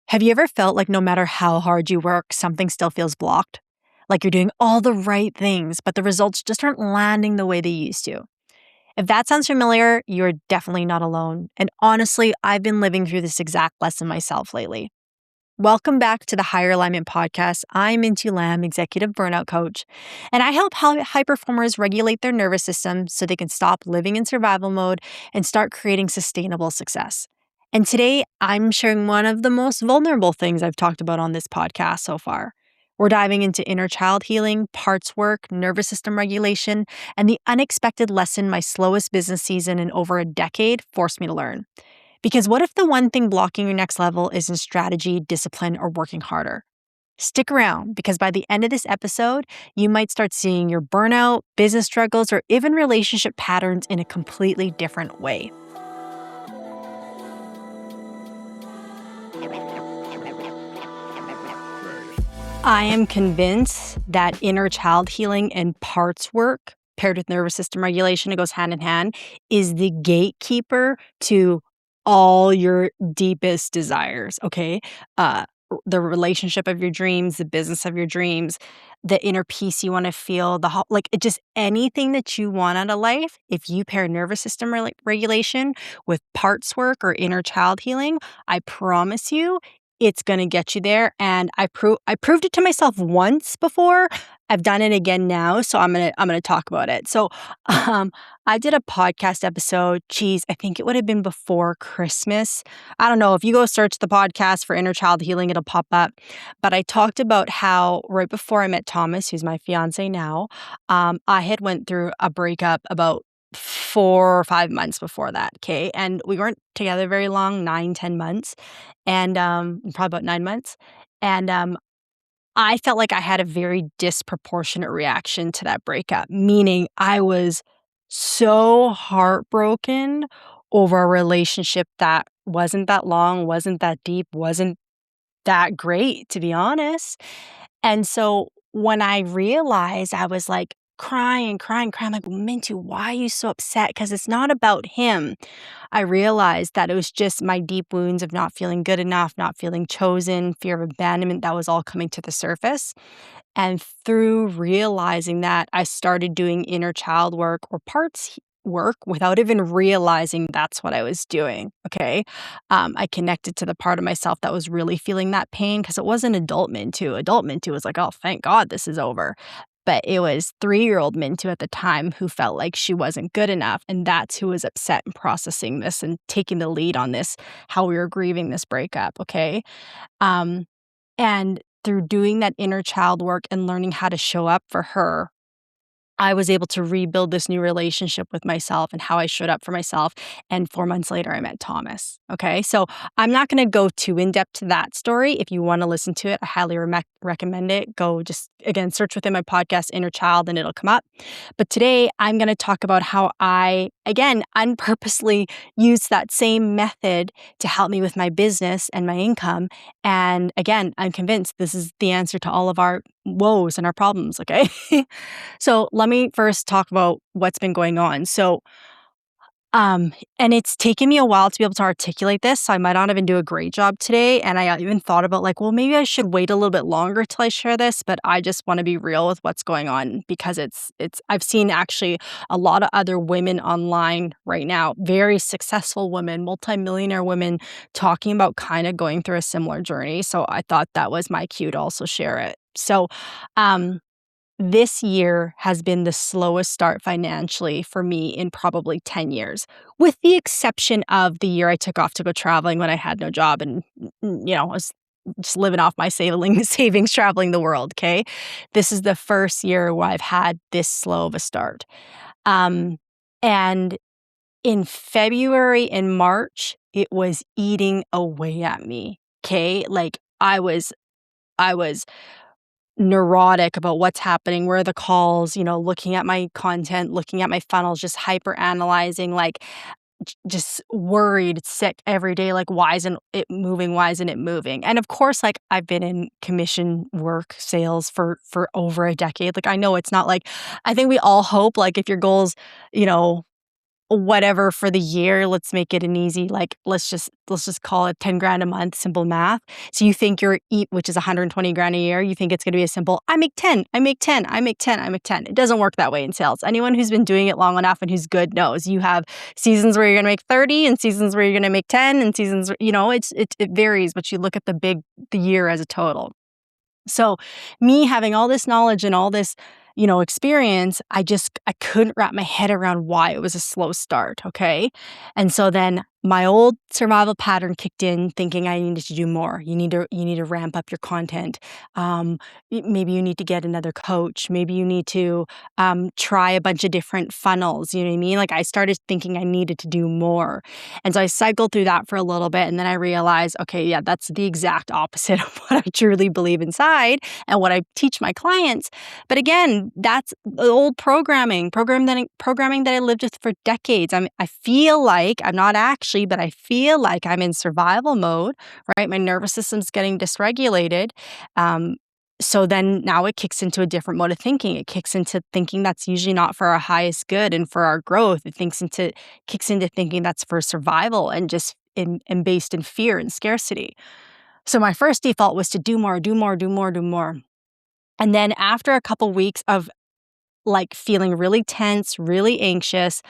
Have you ever felt like no matter how hard you work, something still feels blocked? Like you're doing all the right things, but the results just aren't landing the way they used to. If that sounds familiar, you're definitely not alone. And honestly, I've been living through this exact lesson myself lately. Welcome back to the Higher Alignment Podcast. I'm Mintu Lam, executive burnout coach, and I help high performers regulate their nervous system so they can stop living in survival mode and start creating sustainable success. And today, I'm sharing one of the most vulnerable things I've talked about on this podcast so far. We're diving into inner child healing, parts work, nervous system regulation, and the unexpected lesson my slowest business season in over a decade forced me to learn. Because what if the one thing blocking your next level isn't strategy, discipline, or working harder? Stick around because by the end of this episode, you might start seeing your burnout, business struggles, or even relationship patterns in a completely different way. I am convinced that inner child healing and parts work paired with nervous system regulation, it goes hand in hand, is the gatekeeper to all your deepest desires, okay? The relationship of your dreams, the business of your dreams, the inner peace you want to feel, just anything that you want out of life. If you pair nervous system regulation with parts work or inner child healing, I promise you, it's going to get you there. And I proved it to myself once before. I've done it again now, so I'm gonna talk about it. So, I did a podcast episode. Geez, I think it would have been before Christmas. I don't know if you go search the podcast for inner child healing, it'll pop up. But I talked about how right before I met Thomas, who's my fiance now, I had went through a breakup about 4 or 5 months before that. Okay, and we weren't together very long, 9, 10 months, and probably about 9 months, and I felt like I had a very disproportionate reaction to that breakup, meaning I was so heartbroken over a relationship that wasn't that long, wasn't that deep, wasn't that great, to be honest. And so when I realized, I was like crying, crying, crying, like, Mintu, why are you so upset? Because it's not about him. I realized that it was just my deep wounds of not feeling good enough, not feeling chosen, fear of abandonment that was all coming to the surface. And through realizing that, I started doing inner child work or work without even realizing that's what I was doing. Okay. I connected to the part of myself that was really feeling that pain because it wasn't adult Mintu. Adult Mintu was like, oh, thank God this is over. But it was 3-year-old Mintu at the time who felt like she wasn't good enough. And that's who was upset and processing this and taking the lead on this, how we were grieving this breakup. Okay. Um, and through doing that inner child work and learning how to show up for her, I was able to rebuild this new relationship with myself and how I showed up for myself. And 4 months later, I met Thomas. Okay. So I'm not going to go too in depth to that story. If you want to listen to it, I highly recommend it. Go just, again, search within my podcast, Inner Child, and it'll come up. But today, I'm going to talk about how I, again, unpurposely used that same method to help me with my business and my income. And again, I'm convinced this is the answer to all of our woes and our problems. Okay. So let me first talk about what's been going on. And it's taken me a while to be able to articulate this. So I might not even do a great job today. And I even thought about like, well, maybe I should wait a little bit longer till I share this, but I just want to be real with what's going on because I've seen actually a lot of other women online right now, very successful women, multimillionaire women talking about kind of going through a similar journey. So I thought that was my cue to also share it. Um, this year has been the slowest start financially for me in probably 10 years, with the exception of the year I took off to go traveling when I had no job and, I was just living off my savings traveling the world, okay? This is the first year where I've had this slow of a start. Um, and in February and March, it was eating away at me, okay? Like I was neurotic about what's happening, where are the calls, looking at my content, looking at my funnels, just hyper analyzing, like just worried, sick every day. Like, why isn't it moving? Why isn't it moving? And of course, like I've been in commission work sales for over a decade. Like I know it's not like, I think we all hope like if your goals, you know, whatever for the year. Let's make it an easy, like, let's just call it 10 grand a month, simple math. So you think your EAT, which is 120 grand a year, you think it's going to be a simple, I make 10, I make 10, I make 10, I make 10. It doesn't work that way in sales. Anyone who's been doing it long enough and who's good knows you have seasons where you're going to make 30 and seasons where you're going to make 10 and seasons, it varies, but you look at the year as a total. So me having all this knowledge and all this, experience, I couldn't wrap my head around why it was a slow start, okay? And so then my old survival pattern kicked in, thinking I needed to do more. You need to ramp up your content. Maybe you need to get another coach. Maybe you need to try a bunch of different funnels. You know what I mean? Like, I started thinking I needed to do more. And so I cycled through that for a little bit, and then I realized, okay, yeah, that's the exact opposite of what I truly believe inside and what I teach my clients. But again, that's the old programming that I lived with for decades. I feel like I'm not actually, but I feel like I'm in survival mode, right? My nervous system's getting dysregulated. So then now it kicks into a different mode of thinking. It kicks into thinking that's usually not for our highest good and for our growth. It kicks into thinking that's for survival and just and based in fear and scarcity. So my first default was to do more, do more, do more, do more. And then after a couple weeks of like feeling really tense, really anxious,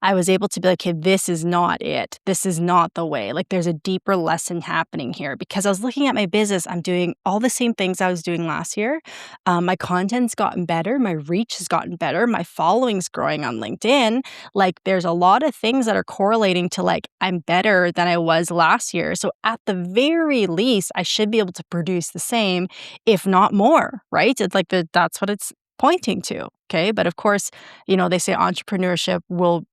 I was able to be like, okay, this is not it. This is not the way. Like, there's a deeper lesson happening here, because I was looking at my business. I'm doing all the same things I was doing last year. My content's gotten better. My reach has gotten better. My following's growing on LinkedIn. Like, there's a lot of things that are correlating to like, I'm better than I was last year. So at the very least, I should be able to produce the same, if not more, right? It's like that's what it's pointing to. Okay. But of course, they say entrepreneurship will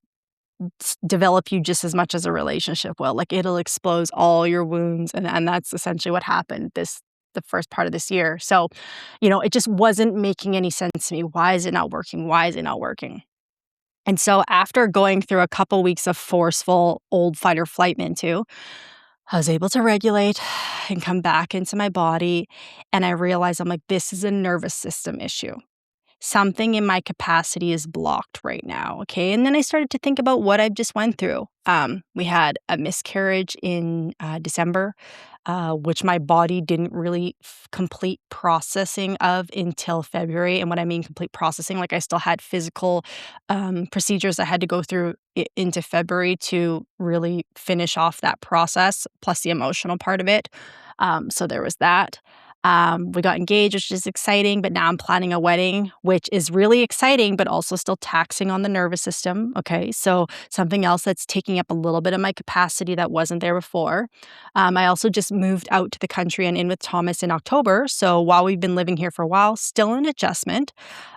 develop you just as much as a relationship will. Like, it'll expose all your wounds. And that's essentially what happened the first part of this year. So, it just wasn't making any sense to me. Why is it not working? Why is it not working? And so after going through a couple weeks of forceful old fight or flight Mintu, I was able to regulate and come back into my body. And I realized, I'm like, this is a nervous system issue. Something in my capacity is blocked right now, okay? And then I started to think about what I've just went through. We had a miscarriage in December, which my body didn't really complete processing of until February. And what I mean complete processing, like, I still had physical procedures I had to go through into February to really finish off that process, plus the emotional part of it. So there was that. We got engaged, which is exciting, but now I'm planning a wedding, which is really exciting, but also still taxing on the nervous system. Okay. So something else that's taking up a little bit of my capacity that wasn't there before. I also just moved out to the country and in with Thomas in October. So while we've been living here for a while, still an adjustment.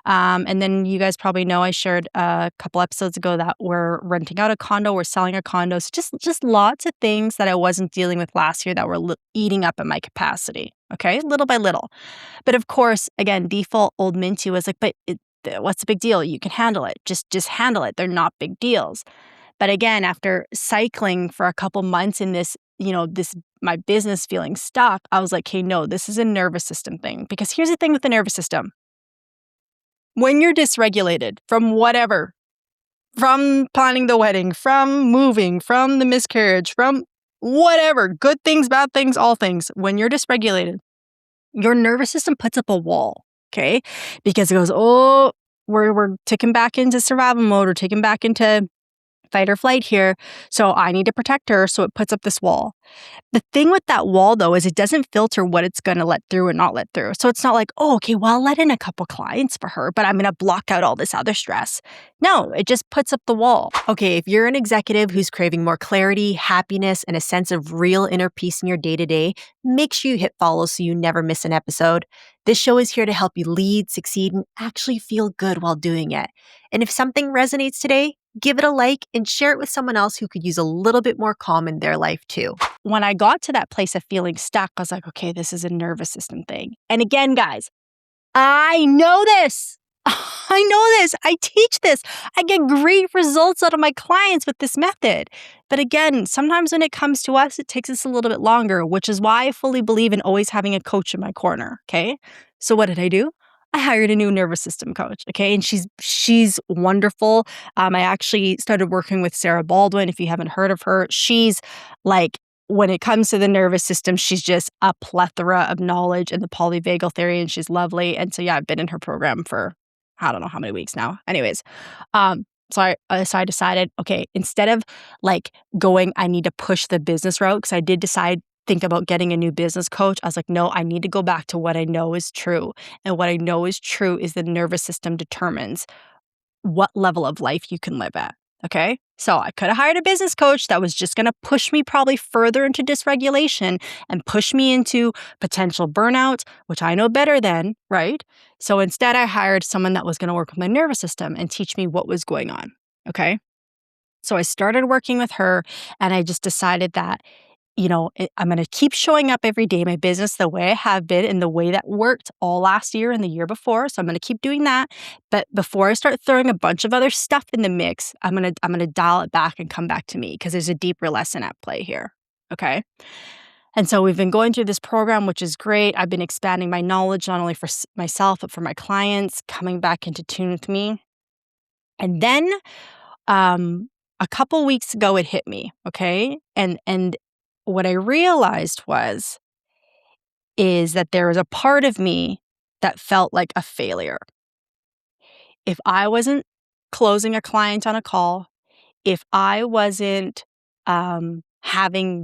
And then you guys probably know I shared a couple episodes ago that we're renting out a condo, we're selling a condo. So just lots of things that I wasn't dealing with last year that were eating up at my capacity. Okay, little by little. But of course, again, default old Minty was like, but what's the big deal? You can handle it. Just handle it. They're not big deals. But again, after cycling for a couple months in this, my business feeling stuck, I was like, hey, no, this is a nervous system thing. Because here's the thing with the nervous system. When you're dysregulated from whatever, from planning the wedding, from moving, from the miscarriage, from whatever, good things, bad things, all things, when you're dysregulated, your nervous system puts up a wall, okay? Because it goes, oh, we're ticking back into survival mode, or ticking back into fight or flight here. So I need to protect her. So it puts up this wall. The thing with that wall, though, is it doesn't filter what it's going to let through and not let through. So it's not like, oh, okay, well, I'll let in a couple clients for her, but I'm going to block out all this other stress. No, it just puts up the wall. Okay, if you're an executive who's craving more clarity, happiness, and a sense of real inner peace in your day-to-day, make sure you hit follow so you never miss an episode. This show is here to help you lead, succeed, and actually feel good while doing it. And if something resonates today, give it a like and share it with someone else who could use a little bit more calm in their life too. When I got to that place of feeling stuck, I was like, okay, this is a nervous system thing. And again, guys, I know this. I know this. I teach this. I get great results out of my clients with this method. But again, sometimes when it comes to us, it takes us a little bit longer, which is why I fully believe in always having a coach in my corner. Okay. So what did I do? I hired a new nervous system coach, okay? And she's wonderful. I actually started working with Sarah Baldwin, if you haven't heard of her. She's like, when it comes to the nervous system, she's just a plethora of knowledge in the polyvagal theory, and she's lovely. And so, yeah, I've been in her program for I don't know how many weeks now. Anyways, so I decided, okay, instead of like going, I need to push the business route, because I did think about getting a new business coach. I was like, no, I need to go back to what I know is true. And what I know is true is the nervous system determines what level of life you can live at. Okay. So I could have hired a business coach that was just going to push me probably further into dysregulation and push me into potential burnout, which I know better than, right? So instead, I hired someone that was going to work with my nervous system and teach me what was going on. Okay. So I started working with her, and I just decided that I'm going to keep showing up every day in my business the way I have been and the way that worked all last year and the year before. So I'm going to keep doing that. But before I start throwing a bunch of other stuff in the mix, I'm going to dial it back and come back to me, because there's a deeper lesson at play here. Okay. And so we've been going through this program, which is great. I've been expanding my knowledge, not only for myself, but for my clients, coming back into tune with me. And then a couple weeks ago, it hit me. Okay. And what I realized is that there was a part of me that felt like a failure. If I wasn't closing a client on a call, if I wasn't having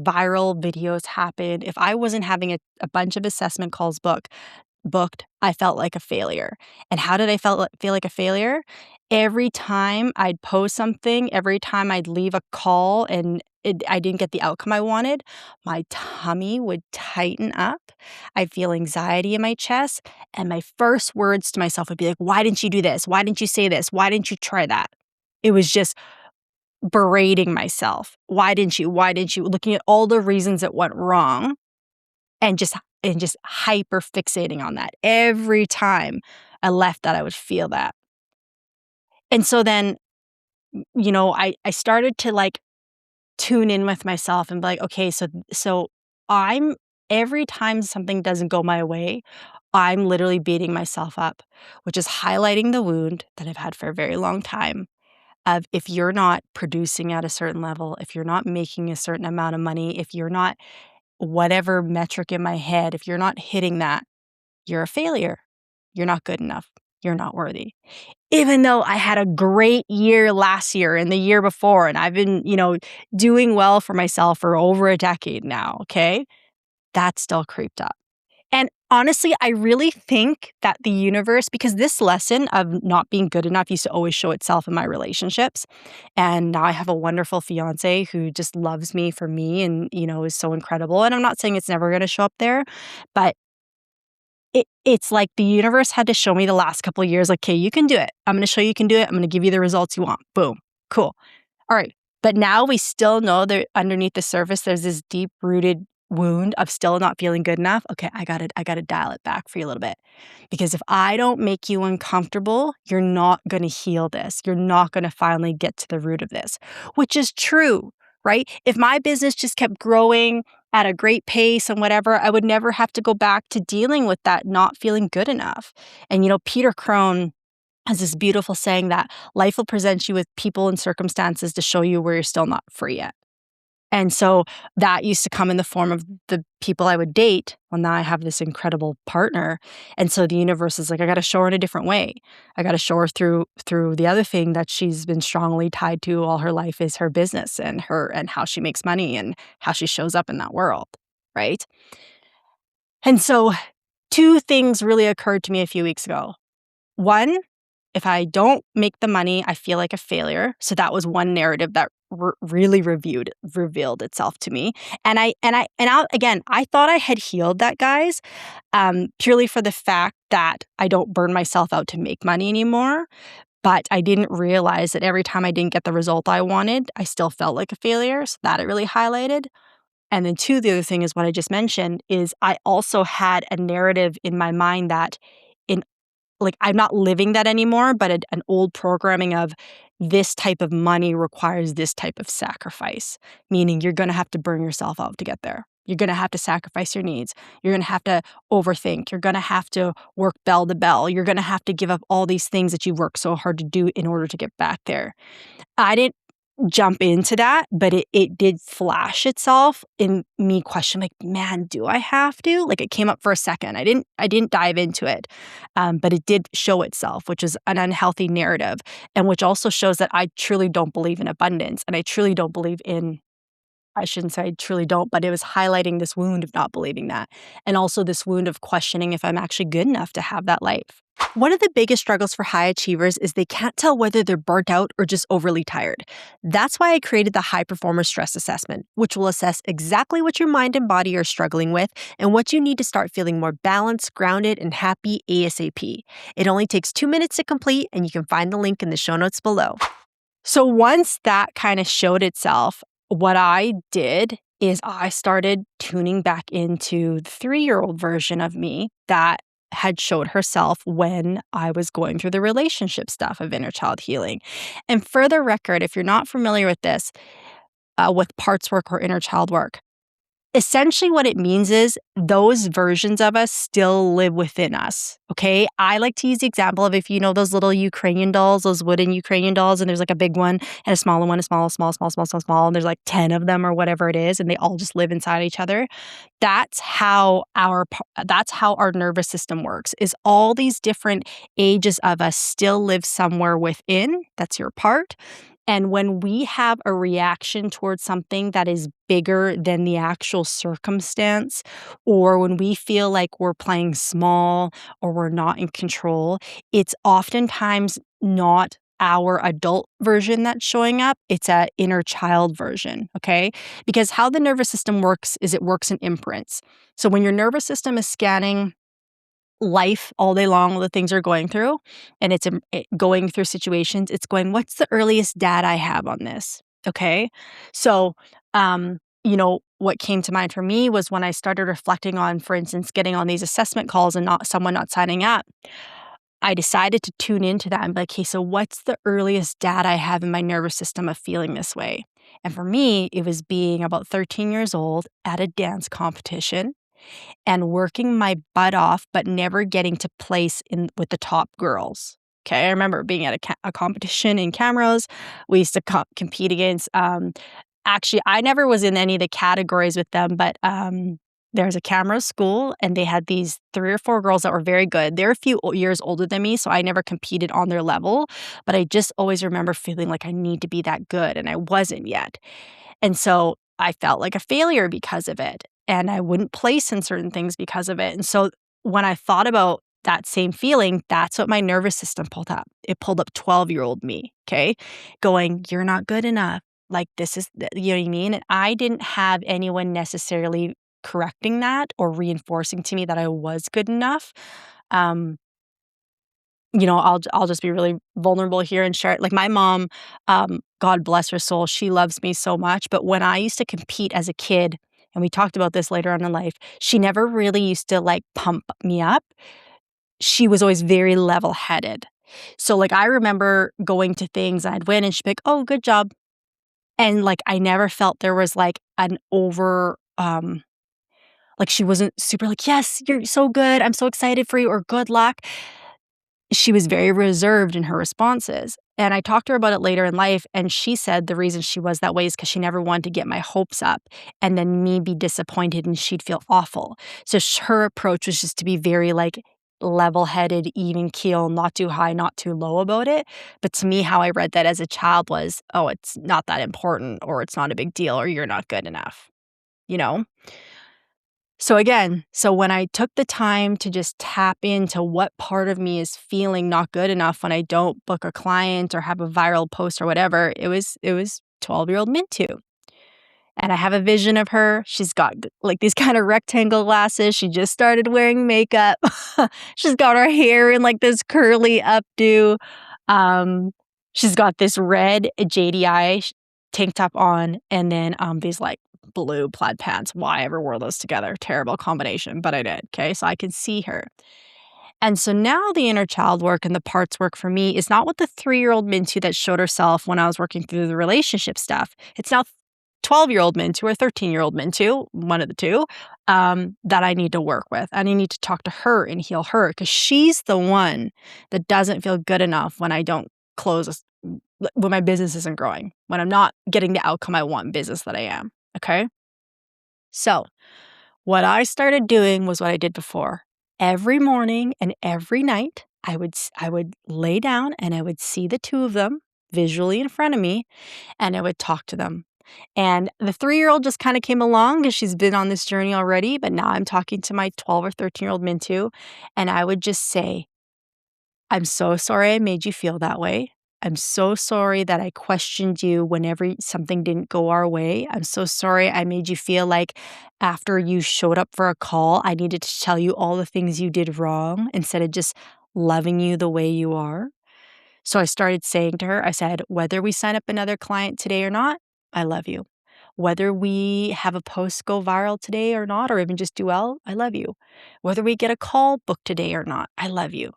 viral videos happen, if I wasn't having a bunch of assessment calls booked, I felt like a failure. And how did I feel like a failure? Every time I'd post something, every time I'd leave a call and I didn't get the outcome I wanted, my tummy would tighten up. I'd feel anxiety in my chest. And my first words to myself would be like, why didn't you do this? Why didn't you say this? Why didn't you try that? It was just berating myself. Why didn't you? Why didn't you? Looking at all the reasons it went wrong, and just hyper fixating on that. Every time I left that, I would feel that. And so then, I started to like tune in with myself and be like, okay, so I'm every time something doesn't go my way, I'm literally beating myself up, which is highlighting the wound that I've had for a very long time of, if you're not producing at a certain level, if you're not making a certain amount of money, if you're not whatever metric in my head, if you're not hitting that, you're a failure. You're not good enough. You're not worthy. Even though I had a great year last year and the year before, and I've been, doing well for myself for over a decade now, okay? That still creeped up. And honestly, I really think that the universe, because this lesson of not being good enough used to always show itself in my relationships. And now I have a wonderful fiance who just loves me for me and, is so incredible. And I'm not saying it's never going to show up there, but it's like the universe had to show me the last couple of years, like, okay, you can do it. I'm going to show you can do it. I'm going to give you the results you want. Boom. Cool. All right. But now we still know that underneath the surface, there's this deep rooted wound of still not feeling good enough. Okay, I got to dial it back for you a little bit. Because if I don't make you uncomfortable, you're not going to heal this. You're not going to finally get to the root of this, which is true, right? If my business just kept growing at a great pace and whatever, I would never have to go back to dealing with that not feeling good enough. And, Peter Crone has this beautiful saying that life will present you with people and circumstances to show you where you're still not free yet. And so that used to come in the form of the people I would date. Well, now I have this incredible partner. And so the universe is like, I got to show her in a different way. I got to show her through the other thing that she's been strongly tied to all her life, is her business and how she makes money and how she shows up in that world, right? And so two things really occurred to me a few weeks ago. One, if I don't make the money, I feel like a failure. So that was one narrative that really revealed itself to me. And I thought I had healed that, guys, purely for the fact that I don't burn myself out to make money anymore. But I didn't realize that every time I didn't get the result I wanted, I still felt like a failure. So that it really highlighted. And then two, the other thing is what I just mentioned is I also had a narrative in my mind that I'm not living that anymore, but an old programming of this type of money requires this type of sacrifice, meaning you're going to have to burn yourself out to get there. You're going to have to sacrifice your needs. You're going to have to overthink. You're going to have to work bell to bell. You're going to have to give up all these things that you work so hard to do in order to get back there. I didn't jump into that, but it did flash itself in me questioning, like, man, do I have to? Like, it came up for a second. I didn't dive into it, but it did show itself, which is an unhealthy narrative, and which also shows that I truly don't believe in abundance, and I truly don't believe in. I shouldn't say I truly don't, but it was highlighting this wound of not believing that, and also this wound of questioning if I'm actually good enough to have that life. One of the biggest struggles for high achievers is they can't tell whether they're burnt out or just overly tired. That's why I created the High Performer Stress Assessment, which will assess exactly what your mind and body are struggling with and what you need to start feeling more balanced, grounded, and happy ASAP. It only takes 2 minutes to complete, and you can find the link in the show notes below. So once that kind of showed itself, what I did is I started tuning back into the 3-year-old version of me that had showed herself when I was going through the relationship stuff of inner child healing. And for the record, if you're not familiar with this, with parts work or inner child work, essentially what it means is those versions of us still live within us, okay? I like to use the example of, if you know those little Ukrainian dolls, those wooden Ukrainian dolls, and there's like a big one and a smaller one, a small, and there's like 10 of them or whatever it is, and they all just live inside each other. That's how our nervous system works, is all these different ages of us still live somewhere within. That's your part. And when we have a reaction towards something that is bigger than the actual circumstance, or when we feel like we're playing small or we're not in control, it's oftentimes not our adult version that's showing up. It's an inner child version, okay? Because how the nervous system works is it works in imprints. So when your nervous system is scanning life all day long, all the things are going through, and it's going through situations, it's going, what's the earliest data I have on this? Okay. So, what came to mind for me was when I started reflecting on, for instance, getting on these assessment calls and someone not signing up. I decided to tune into that and be like, okay, so what's the earliest data I have in my nervous system of feeling this way? And for me, it was being about 13 years old at a dance competition and working my butt off, but never getting to place in with the top girls. Okay, I remember being at a competition in Camrose. We used to compete against. Actually, I never was in any of the categories with them, but there was a Camrose school, and they had these 3 or 4 girls that were very good. They're a few years older than me, so I never competed on their level. But I just always remember feeling like I need to be that good, and I wasn't yet. And so I felt like a failure because of it. And I wouldn't place in certain things because of it. And so when I thought about that same feeling, that's what my nervous system pulled up. It pulled up 12-year-old me, okay? Going, you're not good enough. Like, this is, you know what I mean? And I didn't have anyone necessarily correcting that or reinforcing to me that I was good enough. I'll just be really vulnerable here and share it. Like, my mom, God bless her soul, she loves me so much. But when I used to compete as a kid, and we talked about this later on in life, she never really used to like pump me up. She was always very level-headed. So like, I remember going to things, I'd win and she'd be like, oh, good job. And like, I never felt there was like an over, like, she wasn't super like, yes, you're so good, I'm so excited for you, or good luck. She was very reserved in her responses. And I talked to her about it later in life, and she said the reason she was that way is because she never wanted to get my hopes up and then me be disappointed and she'd feel awful. So her approach was just to be very like level-headed, even keel, not too high, not too low about it. But to me, how I read that as a child was, oh, it's not that important, or it's not a big deal, or you're not good enough, you know? So when I took the time to just tap into what part of me is feeling not good enough when I don't book a client or have a viral post or whatever, it was 12-year-old Mintu. And I have a vision of her. She's got like these kind of rectangle glasses. She just started wearing makeup. She's got her hair in like this curly updo. She's got this red JDI tank top on, and then these like blue plaid pants. Why I ever wore those together? Terrible combination, but I did. Okay, so I can see her. And so now the inner child work and the parts work for me is not what the 3-year-old Mintu that showed herself when I was working through the relationship stuff. It's now 12-year-old Mintu or 13-year-old Mintu, one of the two, that I need to work with. And I need to talk to her and heal her because she's the one that doesn't feel good enough when I don't close, when my business isn't growing, when I'm not getting the outcome I want in business that I am. Okay. So what I started doing was what I did before. Every morning and every night, I would lay down and I would see the two of them visually in front of me, and I would talk to them. And the 3-year-old just kind of came along because she's been on this journey already, but now I'm talking to my 12 or 13-year-old Mintu, and I would just say, I'm so sorry I made you feel that way. I'm so sorry that I questioned you whenever something didn't go our way. I'm so sorry I made you feel like after you showed up for a call, I needed to tell you all the things you did wrong instead of just loving you the way you are. So I started saying to her, I said, whether we sign up another client today or not, I love you. Whether we have a post go viral today or not, or even just do well, I love you. Whether we get a call booked today or not, I love you.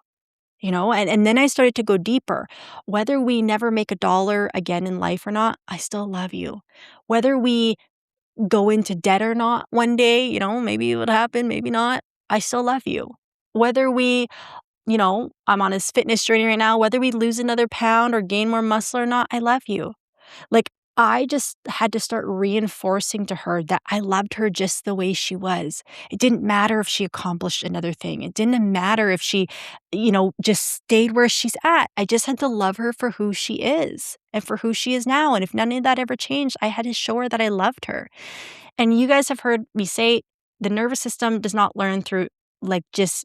And then I started to go deeper. Whether we never make a dollar again in life or not, I still love you. Whether we go into debt or not one day, maybe it would happen, maybe not, I still love you. Whether we, I'm on this fitness journey right now, whether we lose another pound or gain more muscle or not, I love you. Like, I just had to start reinforcing to her that I loved her just the way she was. It didn't matter if she accomplished another thing. It didn't matter if she, just stayed where she's at. I just had to love her for who she is and for who she is now. And if none of that ever changed, I had to show her that I loved her. And you guys have heard me say the nervous system does not learn through just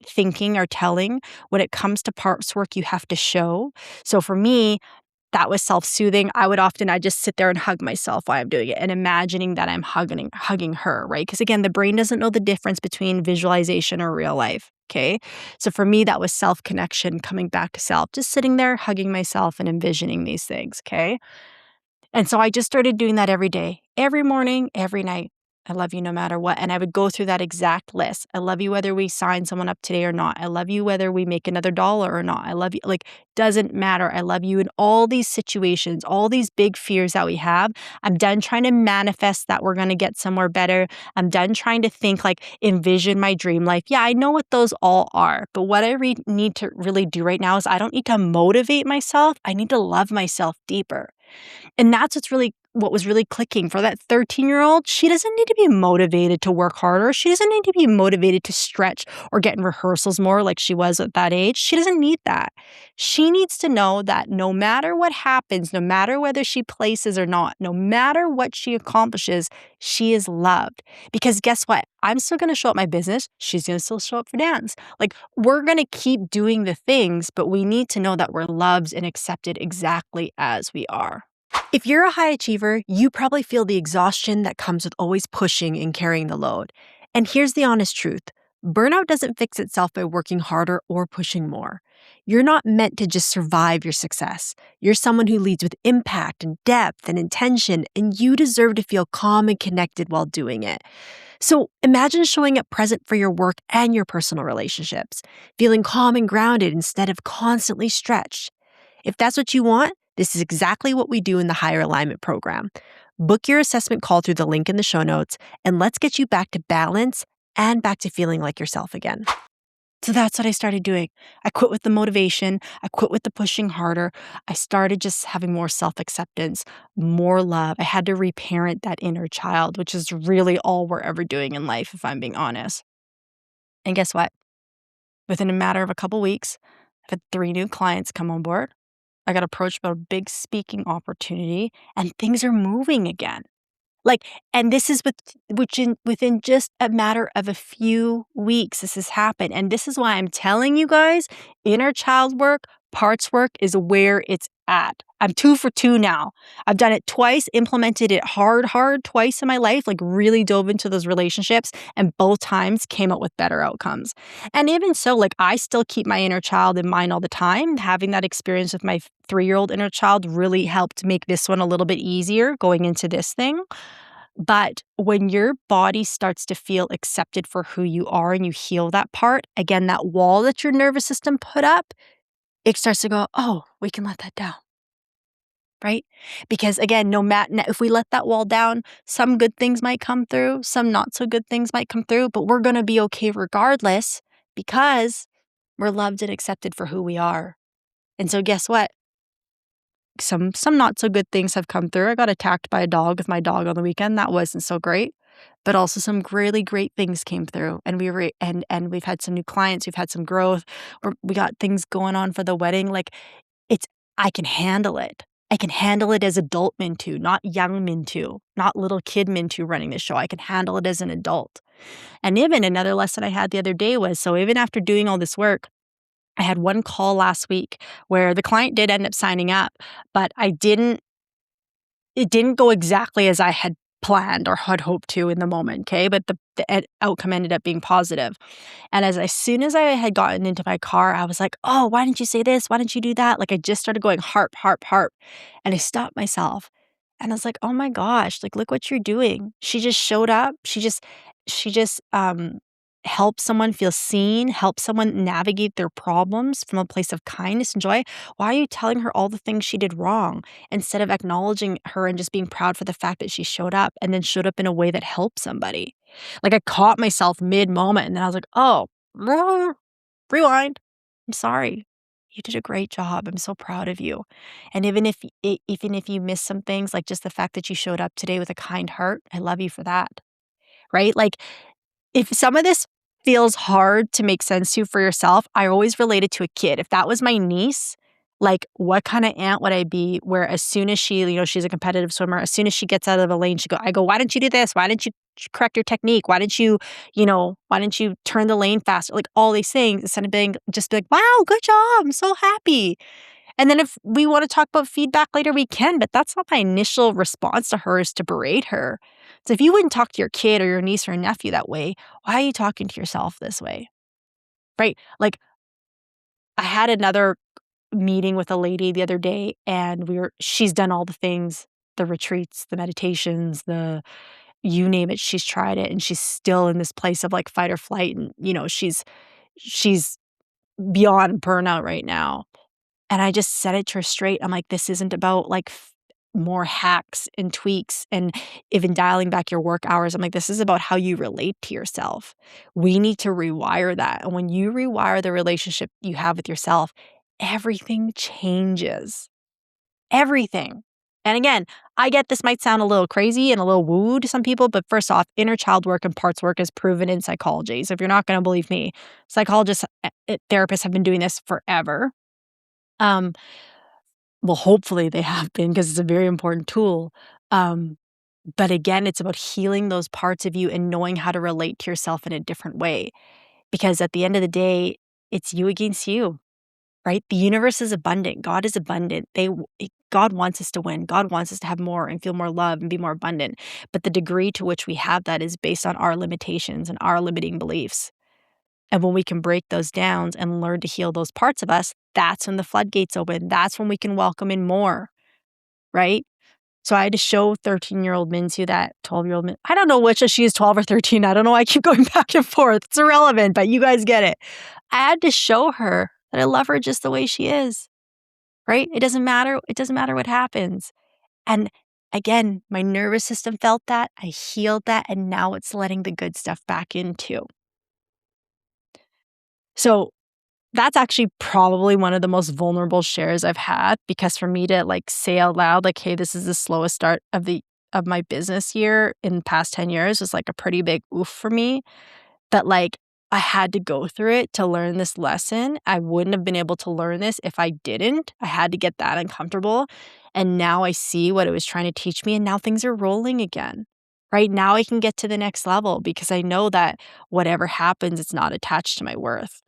thinking or telling. When it comes to parts work, you have to show. So for me, that was self-soothing. I just sit there and hug myself while I'm doing it and imagining that I'm hugging her, right? Because again, the brain doesn't know the difference between visualization or real life, okay? So for me, that was self-connection, coming back to self, just sitting there hugging myself and envisioning these things, okay? And so I just started doing that every day, every morning, every night. I love you no matter what. And I would go through that exact list. I love you whether we sign someone up today or not. I love you whether we make another dollar or not. I love you. Doesn't matter. I love you in all these situations, all these big fears that we have. I'm done trying to manifest that we're going to get somewhere better. I'm done trying to think envision my dream life. Yeah, I know what those all are. But what I need to really do right now is I don't need to motivate myself. I need to love myself deeper. And that's what was really clicking for that 13-year-old. She doesn't need to be motivated to work harder. She doesn't need to be motivated to stretch or get in rehearsals more like she was at that age. She doesn't need that. She needs to know that no matter what happens, no matter whether she places or not, no matter what she accomplishes, she is loved. Because guess what? I'm still going to show up my business. She's going to still show up for dance. We're going to keep doing the things, but we need to know that we're loved and accepted exactly as we are. If you're a high achiever, you probably feel the exhaustion that comes with always pushing and carrying the load. And here's the honest truth. Burnout doesn't fix itself by working harder or pushing more. You're not meant to just survive your success. You're someone who leads with impact and depth and intention, and you deserve to feel calm and connected while doing it. So imagine showing up present for your work and your personal relationships, feeling calm and grounded instead of constantly stretched. If that's what you want, this is exactly what we do in the Higher Alignment program. Book your assessment call through the link in the show notes, and let's get you back to balance and back to feeling like yourself again. So that's what I started doing. I quit with the motivation. I quit with the pushing harder. I started just having more self-acceptance, more love. I had to reparent that inner child, which is really all we're ever doing in life, if I'm being honest. And guess what? Within a matter of a couple weeks, I've had 3 new clients come on board. I got approached about a big speaking opportunity, and things are moving again. And this is within just a matter of a few weeks, this has happened. And this is why I'm telling you guys, inner child work, parts work is where it's at. I'm 2 for 2 now. I've done it twice, implemented it hard twice in my life, really dove into those relationships, and both times came out with better outcomes. And even so, I still keep my inner child in mind all the time. Having that experience with my 3-year-old inner child really helped make this one a little bit easier going into this thing. But when your body starts to feel accepted for who you are and you heal that part, again, that wall that your nervous system put up, it starts to go, oh, we can let that down, right? Because again, if we let that wall down, some good things might come through, some not so good things might come through, but we're going to be okay regardless because we're loved and accepted for who we are. And so guess what? Some not so good things have come through. I got attacked by a dog with my dog on the weekend. That wasn't so great. But also some really great things came through. And and we've had some new clients, we've had some growth. We got things going on for the wedding. Like it's I can handle it. I can handle it as adult Mintu, not young Mintu, not little kid Mintu running the show. I can handle it as an adult. And even another lesson I had the other day was, so even after doing all this work, I had one call last week where the client did end up signing up, but it didn't go exactly as I had planned or had hoped to in the moment, okay? But the outcome ended up being positive. And as soon as I had gotten into my car, I was like, oh, why didn't you say this? Why didn't you do that? Like I just started going harp, harp, harp. And I stopped myself. And I was like, oh my gosh, like look what you're doing. She just showed up. She just helped someone feel seen, helped someone navigate their problems from a place of kindness and joy. Why are you telling her all the things she did wrong instead of acknowledging her and just being proud for the fact that she showed up and then showed up in a way that helped somebody? Like I caught myself mid-moment and then I was like, oh, rewind. I'm sorry. You did a great job. I'm so proud of you. And even if you missed some things, like just the fact that you showed up today with a kind heart, I love you for that. Right? Like if some of this feels hard to make sense to for yourself, I always relate it to a kid. If that was my niece, like what kind of aunt would I be where as soon as she's a competitive swimmer, as soon as she gets out of the lane, I go, why didn't you do this? Why didn't you correct your technique? Why didn't you turn the lane faster? Like all these things instead of just be like, wow, good job. I'm so happy. And then if we want to talk about feedback later, we can, but that's not my initial response to her is to berate her. So if you wouldn't talk to your kid or your niece or your nephew that way, why are you talking to yourself this way? Right? Like I had another meeting with a lady the other day and she's done all the things, the retreats, the meditations, you name it, she's tried it and she's still in this place of like fight or flight. And, she's beyond burnout right now. And I just said it to her straight. I'm like, this isn't about like more hacks and tweaks and even dialing back your work hours. I'm like, this is about how you relate to yourself. We need to rewire that. And when you rewire the relationship you have with yourself, everything changes. Everything. And again, I get this might sound a little crazy and a little woo to some people, but first off, inner child work and parts work is proven in psychology. So if you're not going to believe me, psychologists, therapists have been doing this forever. Well, hopefully they have been because it's a very important tool. But again, it's about healing those parts of you and knowing how to relate to yourself in a different way. Because at the end of the day, it's you against you, right? The universe is abundant. God is abundant. God wants us to win. God wants us to have more and feel more love and be more abundant. But the degree to which we have that is based on our limitations and our limiting beliefs. And when we can break those down and learn to heal those parts of us, that's when the floodgates open. That's when we can welcome in more, right? So I had to show 13-year-old Minsu that 12-year-old Min. I don't know which if she is 12 or 13. I don't know why I keep going back and forth. It's irrelevant, but you guys get it. I had to show her that I love her just the way she is, right? It doesn't matter. It doesn't matter what happens. And again, my nervous system felt that. I healed that. And now it's letting the good stuff back in too. So that's actually probably one of the most vulnerable shares I've had because for me to like say out loud, like, hey, this is the slowest start of my business year in the past 10 years was like a pretty big oof for me. That like I had to go through it to learn this lesson. I wouldn't have been able to learn this if I didn't. I had to get that uncomfortable. And now I see what it was trying to teach me. And now things are rolling again. Right now I can get to the next level because I know that whatever happens, it's not attached to my worth.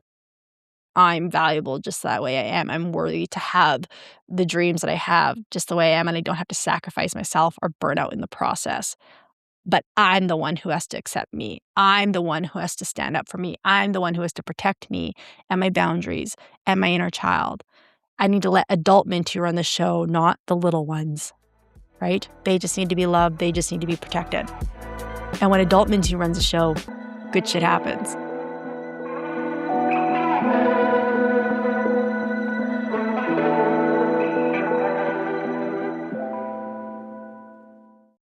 I'm valuable just that way I am. I'm worthy to have the dreams that I have just the way I am, and I don't have to sacrifice myself or burn out in the process. But I'm the one who has to accept me. I'm the one who has to stand up for me. I'm the one who has to protect me and my boundaries and my inner child. I need to let adult Mintu run the show, not the little ones, right? They just need to be loved. They just need to be protected. And when adult Mintu runs the show, good shit happens.